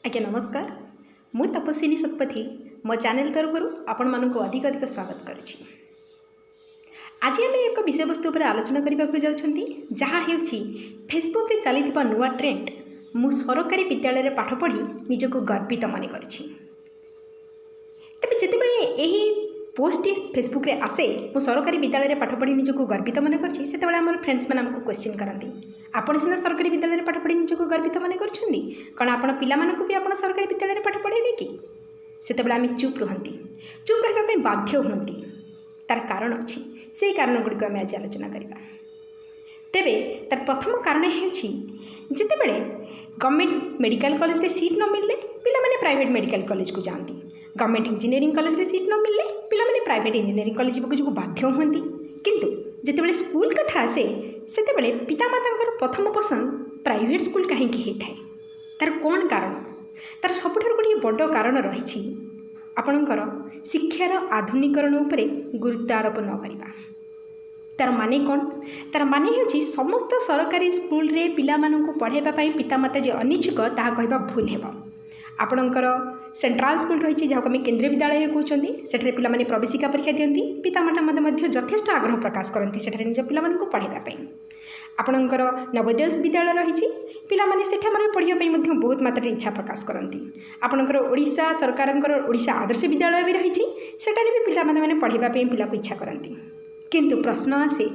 आज्ञा नमस्कार मु तपस्विनी शतपथी मो चैनल तरफ आपण मानक अधिक अधिक स्वागत करुछि। आज आम एक विषय वस्तु पर आलोचना करने को जाउछंती जहाँ हेउछि फेसबुक रे चलीथिबा नुआ ट्रेंड मु सरकारी विद्यालय रे पाठ पढ़ी निजको गर्वित मन करुछि। तबे जेतेबेले एही पोस्ट फेसबुक रे आसे मु सरकारी विद्यालय रे पाठ पढ़ी निजको गर्वित मन करुछि सेतेबेले हमर फ्रेंड्स मैंने हमको क्वेश्चन करती आपण सीना सरकारी विद्यालय रे पाठ पढ़ी निजको गर्वित मन करुछंदी कण आपण पिला मानकु भी आपण सरकारी विद्यालय रे पाठ पढ़ेबे कि सेतेबेले आम चुप रहंती चुप रहिबा पे बाध्य होंती तार कारण अछि सेही कारण गुडी को आम आज आलोचना करिबा। तेबे तार प्रथम कारण हेउछि जेतेबेले गवर्नमेंट मेडिकल कॉलेज रे सीट न मिलले पिला माने प्राइवेट मेडिकल कॉलेज को जांती गवर्नमेंट इंजीनियरिंग कॉलेज रे सीट न मिलले पिला माने प्राइवेट इंजीनियरिंग कॉलेज को बाध्य होंती किंतु जेतेबेले स्कूल कथा आसे सेतेबेले पितामातांकर प्रथम पसंद प्राइवेट स्कूल कहीं होता है तार कौन कारण तार सबुठार गोटे बड़ कारण रही आपणकर शिक्षार आधुनिकरण उपरे गुरुत्व आरोप न करवा तार माने कौन तार माने होची समस्त सरकारी स्कूल रे पिला माननकु पढ़ाइबा पई पितामाता जे अनिच्छुक ताहा कहबा भूल हेबा। आपणकर सेंट्रल स्कूल रही जहाँ आम केन्द्रीय विद्यालय कहते सेठारे पिला माने प्रवेशिका परीक्षा दियंती पितामाता मध्य यथेष्ट आग्रह प्रकाश करती सेठारे निज पिलामानंकु पढ़ाइबा आपणकर नवोदय विद्यालय रही पिला माने सेठा माने पढ़ाई बहुत मात्रा इच्छा प्रकाश करती आपणकर ओडिशा सरकार ओडिशा आदर्श विद्यालय भी रही सेठारे भी पिला माने पढ़ाइबा पिला को इच्छा करती किंतु प्रश्न आसे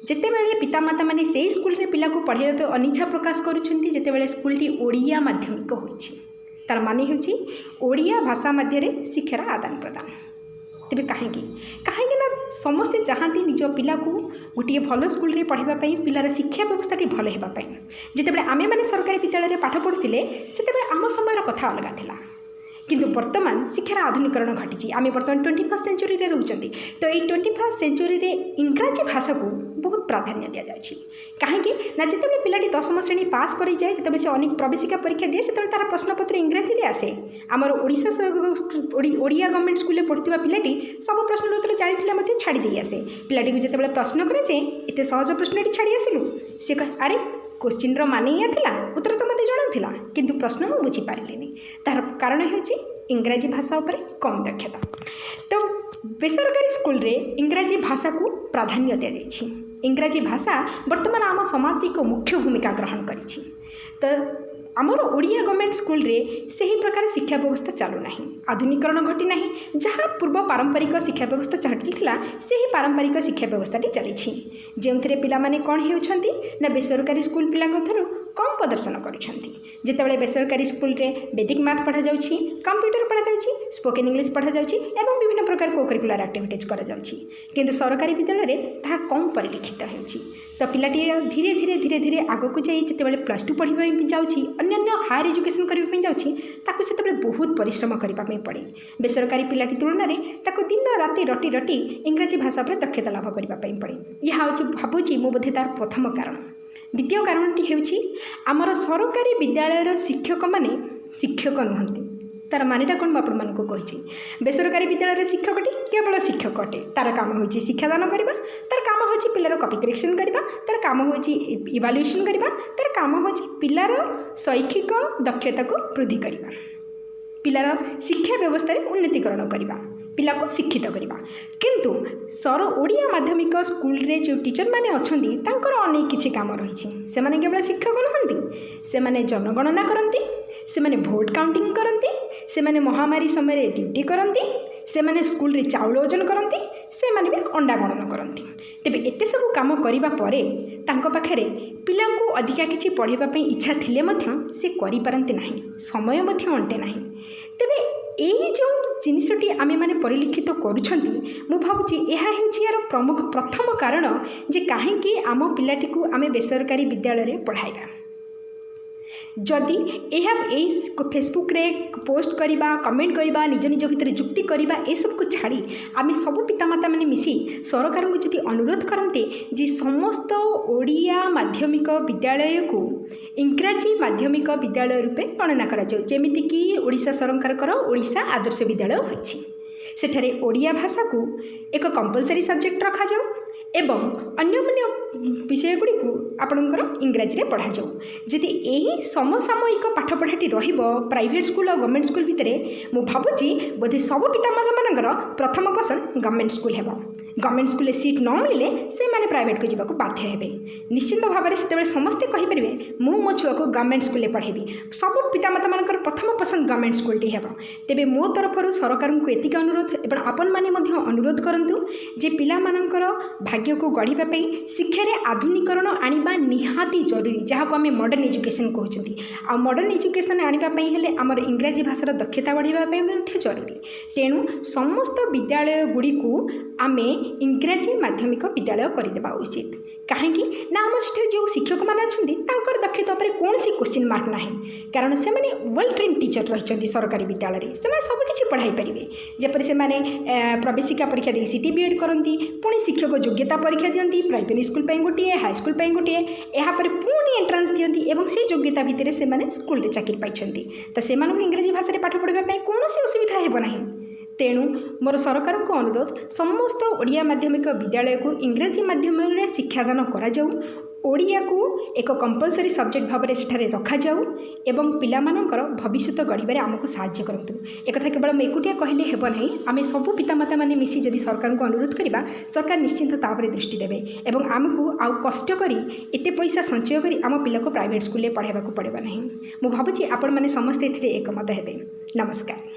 जेतेबेले पितामाता माने से स्कूल रे पिला को पढ़ाइबा अनिच्छा प्रकाश करुछंती जेतेबेले स्कूलटी ओडिया माध्यमिक होईछि तार माने होछि ओडिया भाषा मध्य शिक्षार आदान प्रदान। तेबे कहीं ना समस्ते चाहती निज पिला को गोटे भल स्कूल रे पढ़ाइबा पिलार शिक्षा व्यवस्था भल होगापी जितेबाला आमे माने सरकारी विद्यालय पाठ पढ़ुते से आम समय कथा अलग थिला किंतु वर्तमान शिक्षार आधुनिकरण घटी आम बर्तमान 21st सेंचुरी रे रहउचंती तो ये 21st सेंचुरी रे इंग्राजी भाषा को बहुत प्राधान्य दि जाउछि कहीं ना जिते पिलाटी 10म श्रेणी पास कर जाए जिते से अनेक प्रवेशिका परीक्षा दिए से तार प्रश्नपत्र इंग्राजी रे आसे आमर ओडिशा ओडिया गवर्नमेंट स्कूल पढ़ुवा पिलाटी सब प्रश्न उत्तर जानी छाड़ी दे आसे पिलाटी को जिते प्रश्न करे जे एत सहज प्रश्नटी छाड़ी आसलु सी कह अरे क्वेश्चन रो माने या थिला उत्तर तो मते जणा थिला किंतु प्रश्न मु बुझी पारिलेनी तार कारण होची इंग्राजी भाषा उपरे कम दक्षता। तो बेसरकारी स्कूल रे इंग्राजी भाषा को प्राधान्य दिया जाइछि इंग्राजी भाषा वर्तमान आम समाज एक मुख्य भूमिका ग्रहण करिछि तो आमर ओडिया गवर्नमेंट स्कूल रे सही प्रकार शिक्षा व्यवस्था चालू नहीं आधुनिकरण घटी ना जहाँ पूर्व पारंपरिक शिक्षा व्यवस्था चलता से ही पारंपरिक शिक्षा व्यवस्थाटी चली जो पिला माने कौन होउछंती ना बेसरकारी स्कूल पिला कम प्रदर्शन करते बेसरकारी स्कूल रे बेसिक मैथ पढ़ा जाउछि कंप्यूटर पढ़ा जाउछि स्पोकन इंग्लिश पढ़ा जाउछि एवं विभिन्न प्रकार को करिकुलर एक्टिविटीज करा जाउछि किंतु सरकारी विद्यालय रे ताहा कम परिलक्षित होउछि तो पिलाटी धीरे धीरे धीरे धीरे आगक जाई जितेबाला +2 पढ़ाई जाउछि अन्य हायर एजुकेशन करबा जाउछि ताकु सेतेबाला बहुत परिश्रम करबा पड़े बेसरकारी पिलाटी तुलन में ताकु दिन राति रटी रटी इंग्राजी भाषा पर दक्षता लाभ करबा पड़े यह हूँ भावुची मो बोधे तार प्रथम कारण। द्वितीय कारणटी हेउछि आमर सरकारी विद्यालयर शिक्षक माने शिक्षक नुहंती तार मानेटा कौन आपण मानक कही बेसरकारी विद्यालय शिक्षकटी केवल शिक्षक अटे तार काम होछि शिक्षादान करबा तार काम होछि पिलार कॉपी करेक्शन करबा तार काम होछि इवैल्यूएशन करबा तार काम होछि पिलार शैक्षिक दक्षता को वृद्धि करबा पिलार शिक्षा व्यवस्था रे उन्नतीकरण करबा पिला को शिक्षित करबा किंतु सर ओडिया माध्यमिक स्कूल रे जो टीचर माने अछंती तांकर अनेक किछि काम रहिछि से माने केवल शिक्षक नहंती से माने जनगणना करंती से माने वोट काउंटिंग करंती से माने महामारी समय ड्यूटी करंती से माने स्कूल रे चाउल ओजन करंती से माने भी अंडा गणना करंती तेबे एते सब काम करिबा परे तांको पाखरे पिला को अधिका किछि पढ़ाइबा पई इच्छा थिले मध्य से करि पारंती नाही समय मध्य अंटे नाही तेबे यही जो जिनसटी आमे माने परिलक्षित करुछंती मु भाबुची एहा हेउछि यार प्रमुख प्रथम कारण जे काहेकि आम पिलाटी को आमे बेसरकारी विद्यालय रे पढ़ाइबा जदि यह फेसबुक रे पोस्ट करवा कमेंट करवा निज निज भितर जुक्ति करवा ए सब को छाड़ी आमे सब पितामाता माने मिसी सरकार को जदि अनुरोध करते जे समस्त ओडिया माध्यमिक विद्यालय को इंग्राजी माध्यमिक विद्यालय रूपे गणना करा जाउ जेमिति कि ओडिशा सरकार ओडिशा आदर्श विद्यालय होइछि सेठारे ओडिया भाषा को एक कंपलसरी सब्जेक्ट रखा जाउ एवं अन्य विषय गुड़ी को आपणकर इंग्राजी पढ़ा जाऊ जदि यही समसामयिक पाठपढ़ाटी प्राइवेट स्कूल और गवर्नमेंट स्कूल भितर मु भावुची बोधे सब पितामाता मानकर प्रथम पसंद गवर्नमेंट स्कूल है गवर्नमेंट स्कूल सीट न मिले से माने प्राइवेट को जीवाक बाध्य हेबे निश्चिंत भाव में से समस्ते कहींपर मु मो छुआ को गवर्नमेंट स्कूल पढ़ेबी सब पितामाता मानकर प्रथम पसंद गवर्नमेंट स्कूल हे तेबे मो तरफ सरकार को एतिक अनुरोध एवं आपण मैंने अनुरोध करूँ जे पिला मानकर भाग्य को गढ़ापी शिक्षार आधुनिकरण आनिबा निहाती जरूरी जहाँ को आम मॉडर्न एजुकेशन कहते आ मॉडर्न एजुकेशन आने हेले आमर इंग्राजी भाषार दक्षता बढ़ाई जरूरी तेणु समस्त विद्यालय गुड़ी को आमे इंग्राजी माध्यमिक विद्यालय करदेवा उचित कहीं ना आम से जो शिक्षक मैंने अच्छा दक्षता पर कौन सी क्वेश्चन मार्क ना कारण से मैंने वेल ट्रेन टीचर रही सरकारी विद्यालय से सबकि पढ़ाई पारे जपर से प्रवेशिका परीक्षा दे सीटी बीएड करती पुणी शिक्षक योग्यता परीक्षा दिखती प्राइमरी स्कूल गोटे हाई स्कूल गोटे यापर पुणी एंट्रांस दिखती और से योग्यता भितर से स्कूल चाकरी पाई तो से इंग्राजी भाषा पाठ पढ़ाई कौन असुविधा हेबना तेणु मोर सरकार को अनुरोध समस्त ओडिया माध्यमिक विद्यालय को इंग्राजी माध्यम शिक्षादान करा जाऊ ओडिया को एक कंपलसरी सब्जेक्ट भाव में सेठारे रखा जाऊ एवं पिलामानंकर भविष्य गढ़ आमको साहाय्य करतु एक केवल मैं एकुटिया कहले हेब नहीं आम सब पितामाता माने मिसी जदि सरकार को अनुरोध करवा सरकार निश्चिंत तापर दृष्टि देवे एवं आमको आउ कष्ट करी एते पैसा संचय करी आम पिला को प्राइवेट स्कूल पढ़ाइबा को पड़ेबा नहीं मु भाबुची आपण माने समस्त एथिरे एकमत हेबे नमस्कार।